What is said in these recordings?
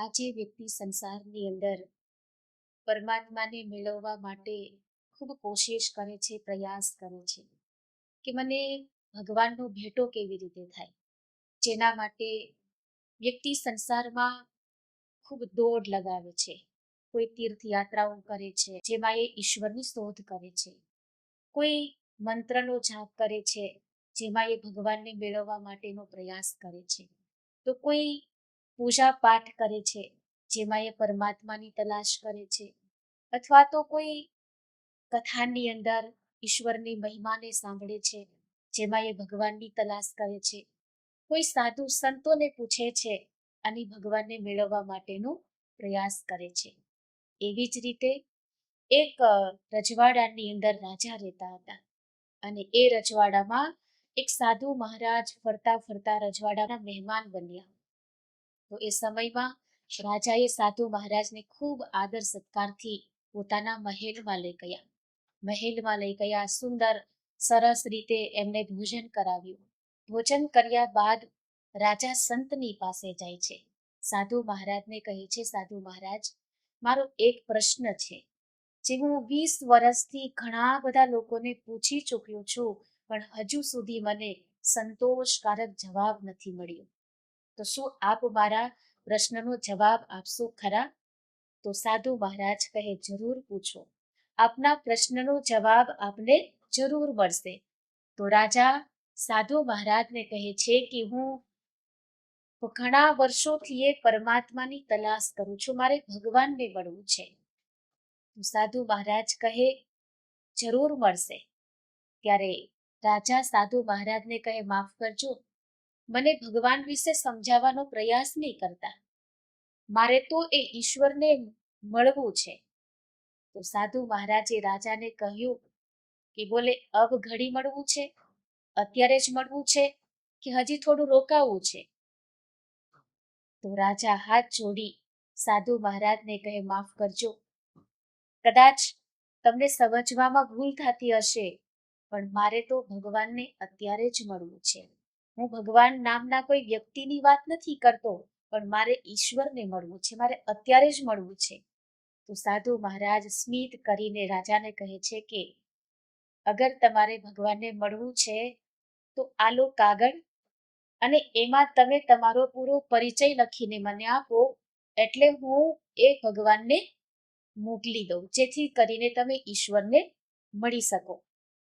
આજે વ્યક્તિ સંસારની અંદર પરમાત્માને મેળવવા માટે ખૂબ કોશિશ કરે છે, પ્રયાસ કરે છે કે મને ભગવાનનો ભેટો કેવી રીતે થાય. જેના માટે વ્યક્તિ સંસારમાં ખૂબ દોડ લગાવે છે. કોઈ તીર્થયાત્રાઓ કરે છે, જેમાં એ ઈશ્વરની શોધ કરે છે. કોઈ મંત્રનો જાપ કરે છે, જેમાં એ ભગવાનને મેળવવા માટેનો પ્રયાસ કરે છે. તો કોઈ પૂજા પાઠ કરે છે, જેમાં એ પરમાત્માની તલાશ કરે છે. અથવા તો કોઈ કથાની અંદર ઈશ્વરની મહિમાને સાંભળે છે, જેમાં એ ભગવાનની તલાશ કરે છે. કોઈ સાધુ સંતોને પૂછે છે અને ભગવાનને મેળવવા માટેનો પ્રયાસ કરે છે. એવી જ રીતે એક રજવાડાની અંદર રાજા રહેતા હતા અને એ રજવાડામાં એક સાધુ મહારાજ ફરતા ફરતા રજવાડાના મહેમાન બન્યા. તો એ સમયમાં રાજાએ સાધુ મહારાજને ખૂબ આદર સત્કારથી પોતાના મહેલમાં લઈ ગયા. સુંદર સરસ રીતે એમને ભોજન કરાવ્યું. ભોજન કર્યા બાદ રાજા સંતની પાસે જાય છે. સાધુ મહારાજને કહે છે, સાધુ મહારાજ, મારો એક પ્રશ્ન છે જે હું 20 વર્ષથી ઘણા બધા લોકોને પૂછી ચૂક્યો છું, પણ હજુ સુધી મને સંતોષકારક જવાબ નથી મળ્યો. તો શું આપ મારા પ્રશ્નનો જવાબ આપશો ખરા? તો સાધુ મહારાજ કહે, જરૂર પૂછો, આપના પ્રશ્નનો જવાબ આપને જરૂર મળશે. તો રાજા સાધુ મહારાજને કહે છે કે હું ઘણા વર્ષોથી એ પરમાત્માની તલાશ કરું છું, મારે ભગવાનને મળવું છે. તો સાધુ મહારાજ કહે, જરૂર મળશે. ત્યારે રાજા સાધુ મહારાજને કહે, માફ કરજો, મને ભગવાન વિશે સમજાવવાનો પ્રયાસ નહીં કરતા, મારે તો એ ઈશ્વરને મળવું છે. તો સાધુ મહારાજે રાજાને કહ્યું કે બોલે, અબ ઘડી મળવું છે, અત્યારે જ મળવું છે કે હજી થોડું રોકાવું છે? તો રાજા હાથ જોડી સાધુ મહારાજને કહે, માફ કરજો, કદાચ તમને સમજવામાં ભૂલ થતી હશે, પણ મારે તો ભગવાનને અત્યારે જ મળવું છે. હું ભગવાન નામના કોઈ વ્યક્તિની વાત નથી કરતો, પણ મારે ઈશ્વરને મળવું છે, મારે અત્યારે જ મળવું છે. તો સાધુ મહારાજ સ્મિત કરીને રાજાને કહે છે કે અગર તમારે ભગવાનને મળવું છે તો આ લો કાગળ, અને એમાં તમે તમારો પૂરો પરિચય લખીને મને આપો, એટલે હું એ ભગવાનને મોકલી દઉં, જેથી કરીને તમે ઈશ્વરને મળી શકો.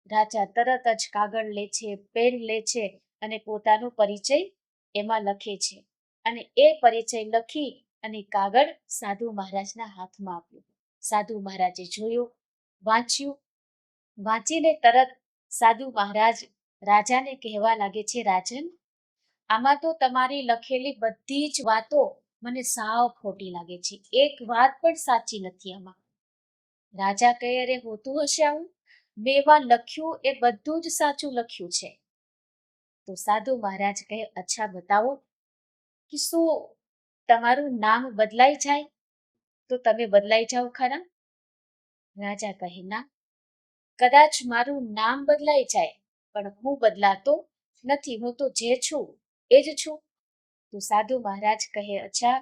રાજા તરત જ કાગળ લે છે, પેન લે છે અને પોતાનો પરિચય એમાં લખે છે. અને એ પરિચય લખી અને કાગળ સાધુ મહારાજના હાથમાં આપ્યું. સાધુ મહારાજે જોયું, વાંચ્યું. વાંચીને તરત સાધુ મહારાજ રાજાને કહેવા લાગે છે, રાજન, આમાં તો તમારી લખેલી બધી જ વાતો મને સાવ ખોટી લાગે છે, એક વાત પણ સાચી નથી આમાં. રાજા કહે, અરે હોતું હશે આવું, મેં એમાં લખ્યું એ બધું જ સાચું લખ્યું છે. તો સાધુ મહારાજ કહે, અચ્છા બતાવો કે શું તમારું નામ બદલાઈ જાય તો તમે બદલાઈ જાઓ ખરા? રાજા કહે, ના, કદાચ મારું નામ બદલાઈ જાય, પણ હું બદલાતો નથી, હું તો જે છું એ જ છું. તો સાધુ મહારાજ કહે, અચ્છા,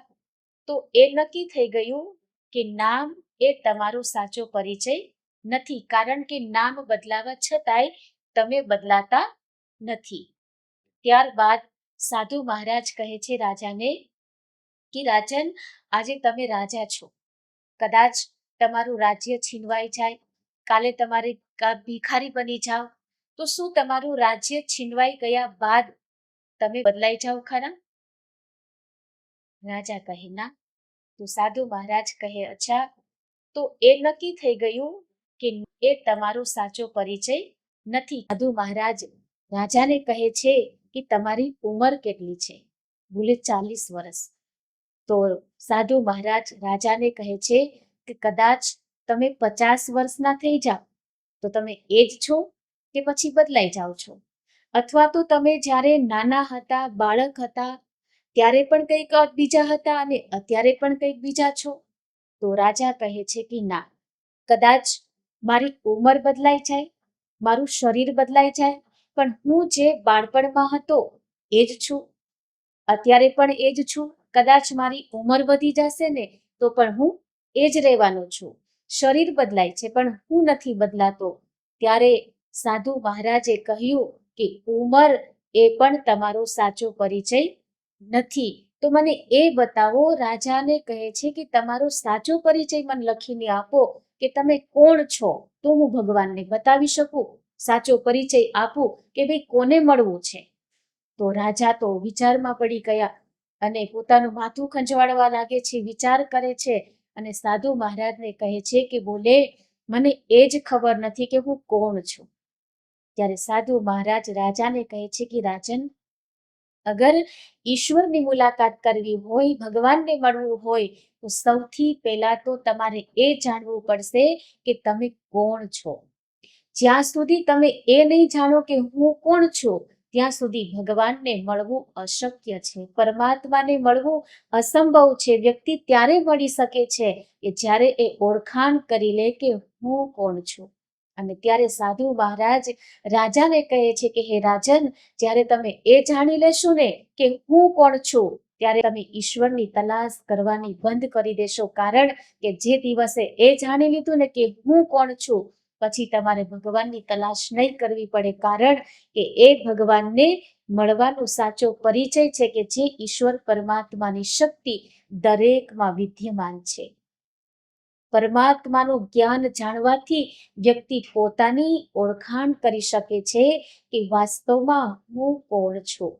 તો એ નક્કી થઈ ગયું કે નામ એ તમારો સાચો પરિચય નથી, કારણ કે નામ બદલાવા છતાંય તમે બદલાતા નથી. ત્યારબાદ સાધુ મહારાજ કહે છે રાજાને કે રાજન, આજે તમે રાજા છો, કદાચ તમારું રાજ્ય છીનવાઈ જાય, કાલે તમારે ભિખારી બની જાઓ, તો શું તમારું રાજ્ય છીનવાઈ ગયા બાદ તમે બદલાઈ જાઓ ખરા? રાજા કહે, ના. તો સાધુ મહારાજ કહે, અચ્છા, તો એ નક્કી થઈ ગયું કે એ તમારો સાચો પરિચય નથી. સાધુ મહારાજ રાજાને કહે છે કે તમારી ઉંમર કેટલી છે? બોલે, 40 વર્ષ. તો સાધુ મહારાજ રાજાને કહે છે કે કદાચ તમે 50 વર્ષના થઈ જાઓ તો તમે એ જ છો કે પછી બદલાઈ જાઓ છો? અથવા તો તમે જ્યારે નાના હતા, બાળક હતા, ત્યારે પણ કંઈક બીજા હતા અને અત્યારે પણ કંઈક બીજા છો? તો રાજા કહે છે કે ના, કદાચ મારી ઉંમર બદલાઈ જાય, મારું શરીર બદલાઈ જાય, પણ હું જે બાળપણમાં હતો એ જ છું, અત્યારે પણ એ જ છું કદાચ મારી ઉંમર વધી જશે ને તો પણ હું એ જ રહેવાનો છું. શરીર બદલાય છે પણ હું નથી બદલાતો. ત્યારે સાધુ મહારાજે કહ્યું કે ઉંમર એ પણ તમારો સાચો પરિચય નથી. તો મને એ બતાવો. રાજાને કહે છે કે તમારો સાચો પરિચય મને લખીને આપો કે તમે કોણ છો, તો હું ભગવાનને બતાવી શકું, સાચો પરિચય આપું કે ભાઈ કોને મળવું છે. તો રાજા તો વિચારમાં પડી ગયા અને પોતાનું માથું ખંજવાળવા લાગે છે, વિચાર કરે છે અને સાધુ મહારાજને કહે છે કે બોલે મને એ જ ખબર નથી કે હું કોણ છું. ત્યારે સાધુ મહારાજ રાજાને કહે છે કે રાજન, અગર ઈશ્વરની મુલાકાત કરવી હોય, ભગવાનને મળવું હોય તો સૌથી પહેલા તો તમારે એ જાણવું પડશે કે તમે કોણ છો. જ્યાં સુધી તમે એ નહીં જાણો કે હું કોણ છું ત્યાં સુધી ભગવાનને મળવું અશક્ય છે, પરમાત્માને મળવું અસંભવ છે. વ્યક્તિ ત્યારે મળી શકે છે કે જ્યારે એ ઓળખાણ કરી લે કે હું કોણ છું. અને ત્યારે સાધુ મહારાજ રાજાને કહે છે કે હે રાજન, જ્યારે તમે એ જાણી લેશો ને કે હું કોણ છું ત્યારે તમે ઈશ્વરની તલાશ કરવાની બંધ કરી દેશો. કારણ કે જે દિવસે એ જાણી લીધું ને કે હું કોણ છું પછી તમારે ભગવાનની તલાશ નહીં કરવી પડે. કારણ કે એ ભગવાનને મળવાનો સાચો પરિચય છે કે જે ઈશ્વર પરમાત્માની શક્તિ દરેકમાં વિદ્યમાન છે. પરમાત્માનું જ્ઞાન જાણવાથી વ્યક્તિ પોતાની ઓળખાણ કરી શકે છે કે વાસ્તવમાં હું કોણ છું,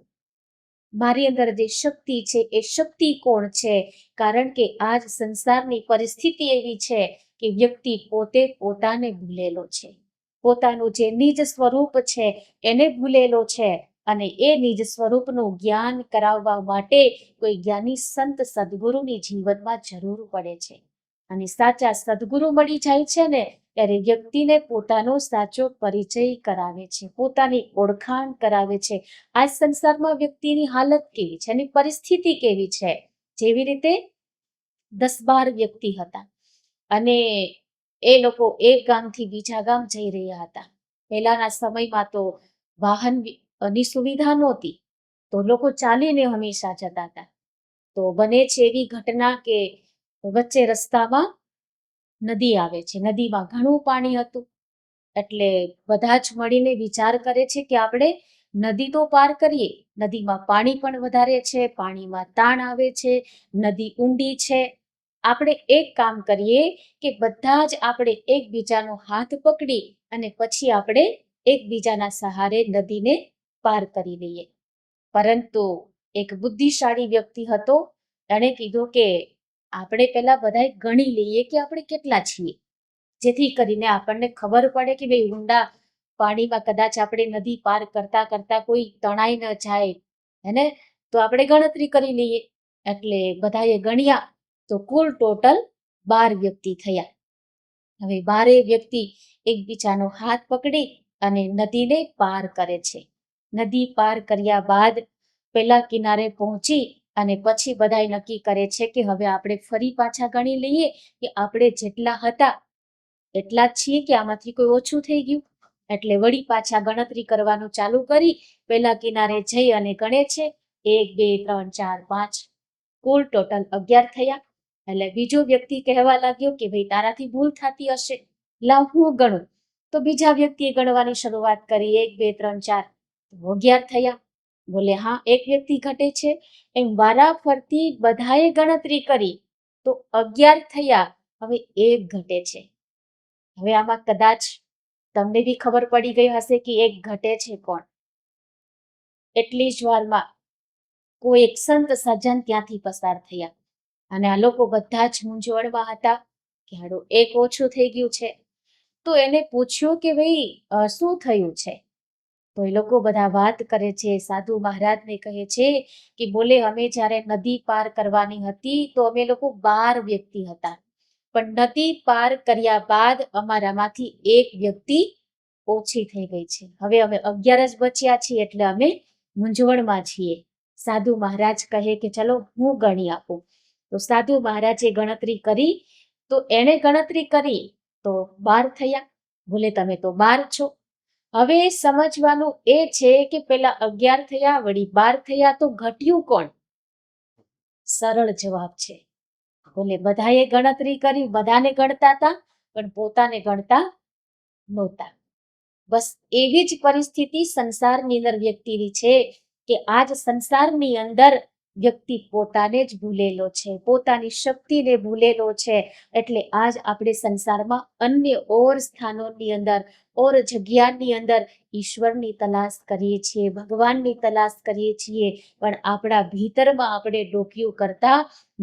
મારી અંદર જે શક્તિ છે એ શક્તિ કોણ છે. કારણ કે આજ સંસારની પરિસ્થિતિ એવી છે કે વ્યક્તિ પોતે પોતાને ભૂલેલો છે, પોતાનું જે નિજ સ્વરૂપ છે એને ભૂલેલો છે. અને એ નિજ સ્વરૂપનું જ્ઞાન કરાવવા માટે કોઈ જ્ઞાની સંત સદગુરુની જીવનમાં જરૂર પડે છે. અને સાચા સદગુરુ મળી જાય છે ને ત્યારે વ્યક્તિને પોતાનો સાચો પરિચય કરાવે છે, પોતાની ઓળખાણ કરાવે છે. આ સંસારમાં વ્યક્તિની હાલત કેવી છે, એની પરિસ્થિતિ કેવી છે. જેવી રીતે 10-12 વ્યક્તિ હતા અને એ લોકો એક ગામથી બીજા ગામ જઈ રહ્યા હતા. પહેલાના સમયમાં તો વાહનની સુવિધા નહોતી, તો લોકો ચાલીને હંમેશા જતા હતા. તો બને છે એવી ઘટના કે વચ્ચે રસ્તામાં નદી આવે છે, નદીમાં ઘણું પાણી હતું. એટલે બધા જ મળીને વિચાર કરે છે કે આપણે નદી તો પાર કરીએ, નદીમાં પાણી પણ વધારે છે, પાણીમાં તાણ આવે છે, નદી ઊંડી છે. આપણે એક કામ કરીએ કે બધા જ આપણે એકબીજાનો હાથ પકડી અને પછી આપણે એકબીજાના સહારે નદીને પાર કરી લઈએ. પરંતુ એક બુદ્ધિશાળી વ્યક્તિ હતો, એણે કીધું કે આપણે પહેલા બધાએ ગણી લઈએ કે આપણે કેટલા છીએ, જેથી કરીને આપણને ખબર પડે કે ભાઈ ઊંડા પાણીમાં કદાચ આપણે નદી પાર કરતા કરતા કોઈ તણાઈ ન જાય હેને, તો આપણે ગણતરી કરી લઈએ. એટલે બધાએ ગણ્યા તો કુલ ટોટલ 12 વ્યક્તિ થયા. હવે 12 વ્યક્તિ એકબીજાનો હાથ પકડી અને નદીને પાર કરે છે. નદી પાર કર્યા બાદ પેલા કિનારે પહોંચી અને પછી બધાએ નક્કી કરે છે કે હવે આપણે ફરી પાછા ગણી લઈએ કે આપણે જેટલા હતા એટલા જ છીએ કે આમાંથી કોઈ ઓછું થઈ ગયું. એટલે વળી પાછા ગણતરી કરવાનું ચાલુ કરી પેલા કિનારે જઈ અને ગણે છે 1 2 3 4 5, કુલ ટોટલ 11 થયા. એટલે બીજો વ્યક્તિ કહેવા લાગ્યો કે ભાઈ તારાથી ભૂલ થતી હશે, લાવ હું ગણું. તો બીજા વ્યક્તિએ ગણવાની શરૂઆત કરી 1 2 3 4, 11 થયા. બોલે હા એક વ્યક્તિ ઘટે છે. એમ વારા ફરતી બધાએ ગણતરી કરી તો 11 થયા. હવે એક ઘટે છે. હવે આમાં કદાચ તમને બી ખબર પડી ગઈ હશે કે એક ઘટે છે કોણ. એટલી જ વારમાં કોઈ એક સંત સજ્જન ત્યાંથી પસાર થયા અને આ લોકો બધા જ મૂંઝવણમાં હતા કે હાડો એક ઓછું થઈ ગયું છે. તો એને પૂછ્યું કે ભાઈ શું થયું છે. તો એ લોકો બધા વાત કરે છે. સાધુ મહારાજને કહે છે કે બોલે અમે જ્યારે નદી પાર કરવાની હતી તો અમે લોકો 12 વ્યક્તિ હતા, પણ નદી પાર કર્યા બાદ અમારામાંથી એક વ્યક્તિ ઓછી થઈ ગઈ છે. હવે અમે 11 જ બચ્યા છીએ એટલે અમે મૂંઝવણમાં છીએ. સાધુ મહારાજ કહે કે ચલો હું ગણી આપું. તો સાધુ મહારાજે ગણતરી કરી તો એણે ગણતરી કરી તો 12 થયા. બોલે તમે તો 12 છો. હવે સમજવાનું એ છે કે પેલા 11 થયા વળી 12 થયા તો ઘટ્યું કોણ. સરળ જવાબ છે. બોલે બધાએ ગણતરી કરી, બધાને ગણતા હતા, પણ પોતાને ગણતા નહોતા. બસ એવી જ પરિસ્થિતિ સંસારની અંદર વ્યક્તિની છે કે આજ સંસારની અંદર વ્યક્તિ પોતાને જ ભૂલેલો છે, પોતાની શક્તિને ભૂલેલો છે. એટલે આજ આપણે સંસારમાં અન્ય ઓર સ્થાનોની અંદર, ઓર જગ્યાની અંદર ઈશ્વરની તલાશ કરીએ છીએ, ભગવાનની તલાશ કરીએ છીએ, પણ આપણા ભીતરમાં આપણે ડોકિયું કરતા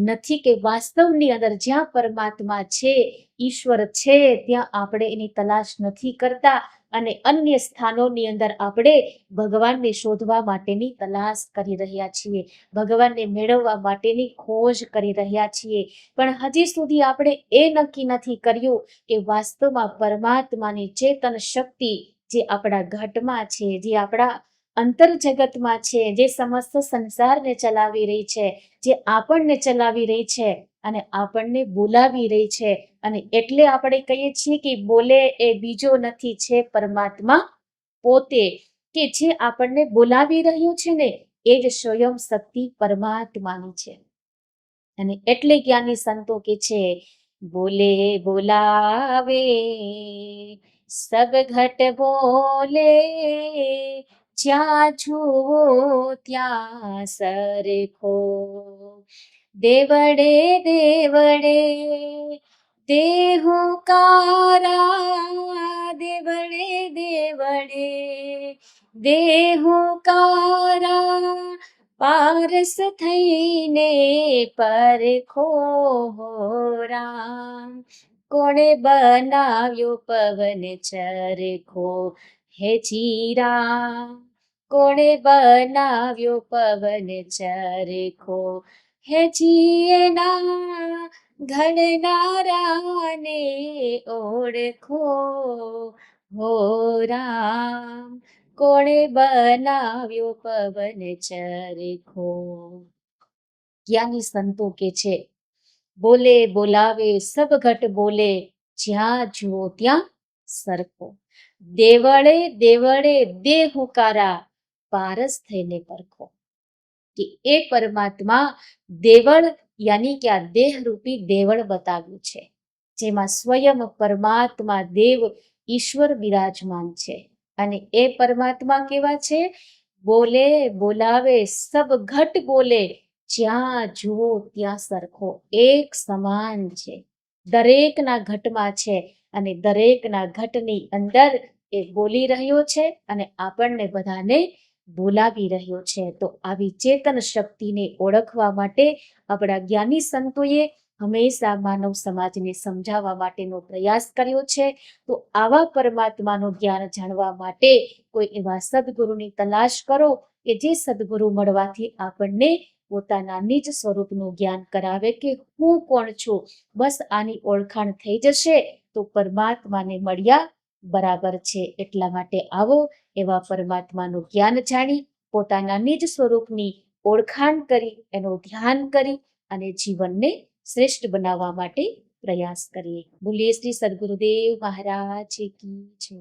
નથી કે વાસ્તવની અંદર જ્યાં પરમાત્મા છે, ઈશ્વર છે, ત્યાં આપણે એની તલાશ નથી કરતા અને અન્ય સ્થાનોની અંદર આપણે ભગવાનને શોધવા માટેની તલાશ કરી રહ્યા છીએ, ભગવાનને મેળવવા માટેની ખોજ કરી રહ્યા છીએ. પણ હજી સુધી આપણે એ નક્કી નથી કર્યું કે વાસ્તવમાં પરમાત્માની ચેતન શક્તિ જે આપણા ઘટમાં છે, જે આપણા અંતર જગતમાં છે, જે સમસ્ત સંસારને ચલાવી રહી છે, જે આપણને ચલાવી રહી છે અને આપણને બોલાવી રહી છે. અને એટલે આપણે કહીએ છીએ કે બોલે એ બીજો નથી, છે પરમાત્મા પોતે, કે જે આપણને બોલાવી રહ્યું છે ને એ જ સ્વયં શક્તિ પરમાત્માની છે. અને એટલે જ્ઞાની સંતો કે છે, બોલે બોલાવે સબ ઘટ બોલે, જ્યાં જુઓ ત્યાં સરખો, દેવડે દેવડે દેહુકારા, દેવડે દેવડે દેહુકારા, પારસ થઈને પરખો રામ. કોણે બનાવ્યો પવન ચરખો હે જીરા, કોણે બનાવ્યો પવન ચરખો હે જીએના, ઘડનારાને ઓળખો હો રામ, કોણે બનાવ્યો પવન ચરખો. જ્ઞાની સંતો કે છે, બોલે બોલાવે સબ ઘટ બોલે, જ્યાં જુઓ ત્યાં સરખો, દેવળે દેવળે દેહ હુકારા, પારસ થઈને પરખો. કે એ પરમાત્મા દેવળ યાની કે આ દેહ રૂપી દેવળ બતાવ્યું છે, જેમાં સ્વયં પરમાત્મા દેવ ઈશ્વર બિરાજમાન છે. અને એ પરમાત્મા કેવા છે? બોલે બોલાવે સબ ઘટ બોલે, જ્યાં જુઓ ત્યાં સરખો, એક સમાન છે, દરેકના ઘટમાં છે અને દરેકના ઘટની અંદર એ બોલી રહ્યો છે અને આપણને બધાને બોલાવી રહ્યો છે. તો આવી ચેતન શક્તિને ઓળખવા માટે આપણા જ્ઞાની સંતોએ હંમેશા માનવ સમાજને સમજાવવા માટેનો પ્રયાસ કર્યો છે. તો આવા પરમાત્માનું જ્ઞાન જાણવા માટે કોઈ એવા સદગુરુની તલાશ કરો કે જે સદગુરુ મળવાથી આપણને પોતાના નિજ સ્વરૂપનું જ્ઞાન કરાવે કે હું કોણ છું, બસ આની ઓળખાણ થઈ જશે તો પરમાત્માને મળ્યા બરાબર છે. એટલા માટે આવો એવા પરમાત્માનું જ્ઞાન જાણી પોતાના નિજ સ્વરૂપની ઓળખાણ કરી, એનું ધ્યાન કરી અને જીવનને શ્રેષ્ઠ બનાવવા માટે પ્રયાસ કરીએ. બોલીએ શ્રી સદગુરુદેવ મહારાજ કી જય.